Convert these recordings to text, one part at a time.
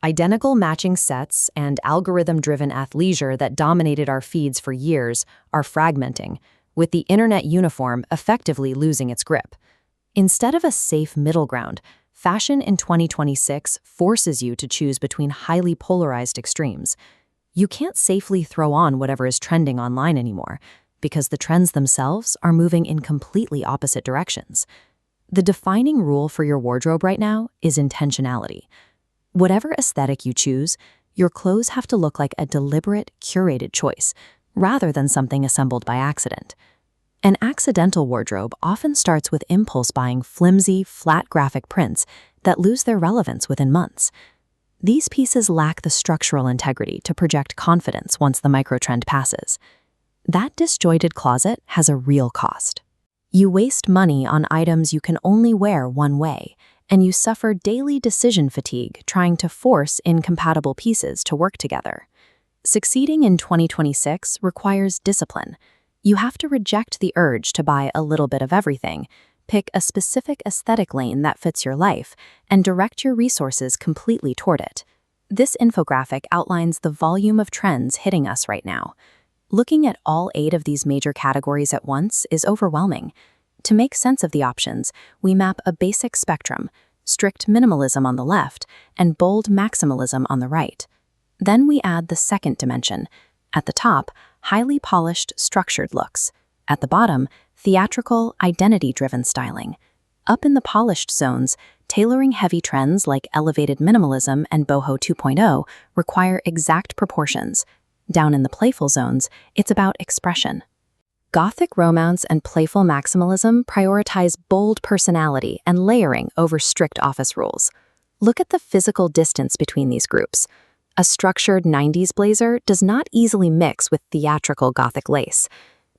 Identical matching sets and algorithm-driven athleisure that dominated our feeds for years are fragmenting, with the internet uniform effectively losing its grip. Instead of a safe middle ground, fashion in 2026 forces you to choose between highly polarized extremes. You can't safely throw on whatever is trending online anymore, because the trends themselves are moving in completely opposite directions. The defining rule for your wardrobe right now is intentionality. Whatever aesthetic you choose, your clothes have to look like a deliberate, curated choice, rather than something assembled by accident. An accidental wardrobe often starts with impulse buying flimsy, flat graphic prints that lose their relevance within months. These pieces lack the structural integrity to project confidence once the microtrend passes. That disjointed closet has a real cost. You waste money on items you can only wear one way, and you suffer daily decision fatigue trying to force incompatible pieces to work together. Succeeding in 2026 requires discipline. You have to reject the urge to buy a little bit of everything, pick a specific aesthetic lane that fits your life, and direct your resources completely toward it. This infographic outlines the volume of trends hitting us right now. Looking at all 8 of these major categories at once is overwhelming. To make sense of the options, we map a basic spectrum, strict minimalism on the left and bold maximalism on the right. Then we add the second dimension. At the top, highly polished, structured looks. At the bottom, theatrical, identity-driven styling. Up in the polished zones, tailoring-heavy trends like elevated minimalism and Boho 2.0 require exact proportions. Down in the playful zones, it's about expression. Gothic Romance and Playful Maximalism prioritize bold personality and layering over strict office rules. Look at the physical distance between these groups. A structured 90s blazer does not easily mix with theatrical Gothic lace.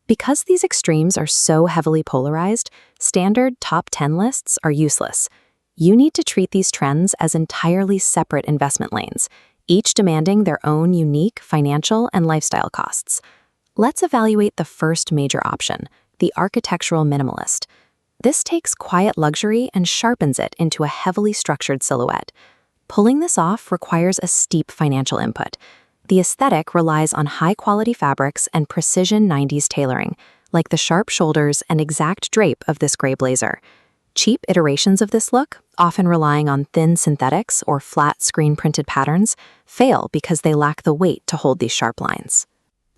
Because these extremes are so heavily polarized, standard top 10 lists are useless. You need to treat these trends as entirely separate investment lanes, each demanding their own unique financial and lifestyle costs. Let's evaluate the first major option, the architectural minimalist. This takes quiet luxury and sharpens it into a heavily structured silhouette. Pulling this off requires a steep financial input. The aesthetic relies on high-quality fabrics and precision 90s tailoring, like the sharp shoulders and exact drape of this gray blazer. Cheap iterations of this look, often relying on thin synthetics or flat screen-printed patterns, fail because they lack the weight to hold these sharp lines.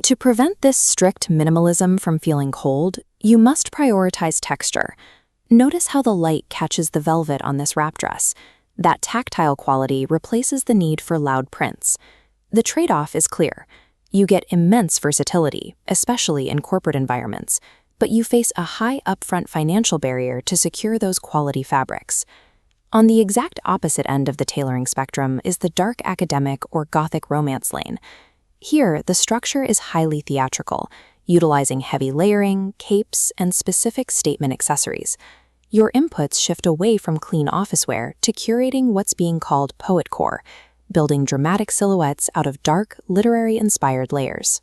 To prevent this strict minimalism from feeling cold, you must prioritize texture. Notice how the light catches the velvet on this wrap dress. That tactile quality replaces the need for loud prints. The trade-off is clear. You get immense versatility, especially in corporate environments, but you face a high upfront financial barrier to secure those quality fabrics. On the exact opposite end of the tailoring spectrum is the dark academic or Gothic romance lane. Here, the structure is highly theatrical, utilizing heavy layering, capes, and specific statement accessories. Your inputs shift away from clean office wear to curating what's being called poetcore, building dramatic silhouettes out of dark, literary-inspired layers.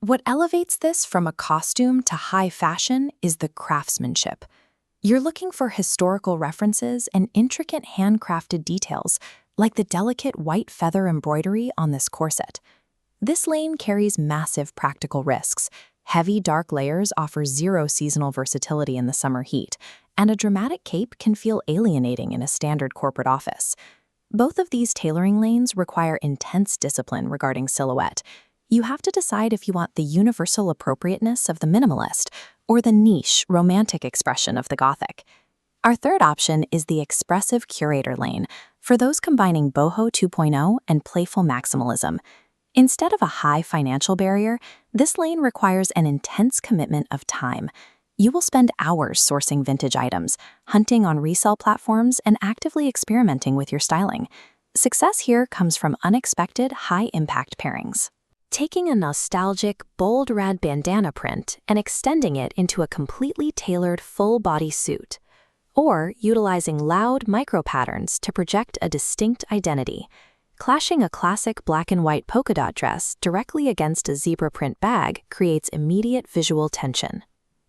What elevates this from a costume to high fashion is the craftsmanship. You're looking for historical references and intricate handcrafted details, like the delicate white feather embroidery on this corset. This lane carries massive practical risks. Heavy, dark layers offer zero seasonal versatility in the summer heat, and a dramatic cape can feel alienating in a standard corporate office. Both of these tailoring lanes require intense discipline regarding silhouette. You have to decide if you want the universal appropriateness of the minimalist or the niche, romantic expression of the Gothic. Our third option is the expressive curator lane, for those combining Boho 2.0 and Playful Maximalism. Instead of a high financial barrier, this lane requires an intense commitment of time. You will spend hours sourcing vintage items, hunting on resale platforms, and actively experimenting with your styling. Success here comes from unexpected, high-impact pairings. Taking a nostalgic, bold red bandana print and extending it into a completely tailored full-body suit. Or utilizing loud micro-patterns to project a distinct identity. Clashing a classic black and white polka dot dress directly against a zebra print bag creates immediate visual tension.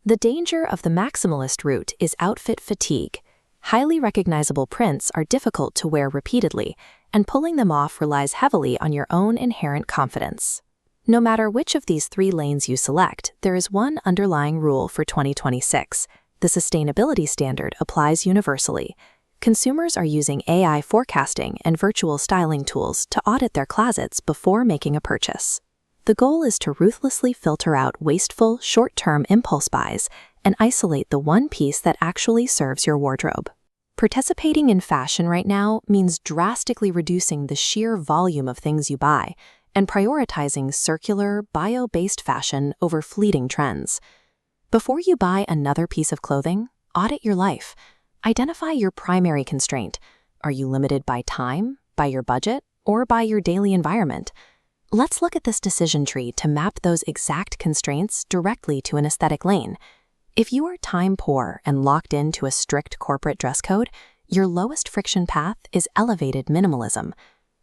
The danger of the maximalist route is outfit fatigue. Highly recognizable prints are difficult to wear repeatedly, and pulling them off relies heavily on your own inherent confidence. No matter which of these 3 lanes you select, there is one underlying rule for 2026. The sustainability standard applies universally. Consumers are using AI forecasting and virtual styling tools to audit their closets before making a purchase. The goal is to ruthlessly filter out wasteful, short-term impulse buys and isolate the one piece that actually serves your wardrobe. Participating in fashion right now means drastically reducing the sheer volume of things you buy and prioritizing circular, bio-based fashion over fleeting trends. Before you buy another piece of clothing, audit your life. Identify your primary constraint. Are you limited by time, by your budget, or by your daily environment? Let's look at this decision tree to map those exact constraints directly to an aesthetic lane. If you are time poor and locked into a strict corporate dress code, your lowest friction path is elevated minimalism.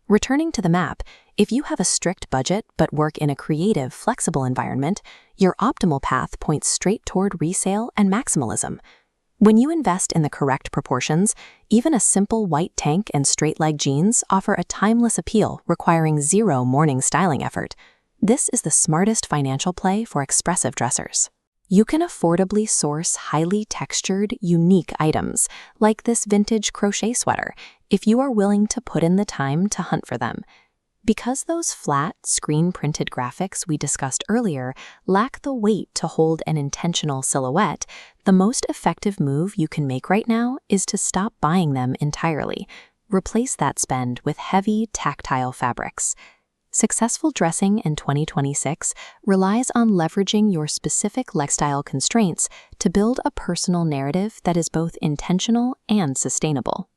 Returning to the map, if you have a strict budget but work in a creative, flexible environment, your optimal path points straight toward resale and maximalism. When you invest in the correct proportions, even a simple white tank and straight-leg jeans offer a timeless appeal requiring 0 morning styling effort. This is the smartest financial play for expressive dressers. You can affordably source highly textured, unique items, like this vintage crochet sweater, if you are willing to put in the time to hunt for them. Because those flat, screen-printed graphics we discussed earlier lack the weight to hold an intentional silhouette, the most effective move you can make right now is to stop buying them entirely. Replace that spend with heavy, tactile fabrics. Successful dressing in 2026 relies on leveraging your specific lifestyle constraints to build a personal narrative that is both intentional and sustainable.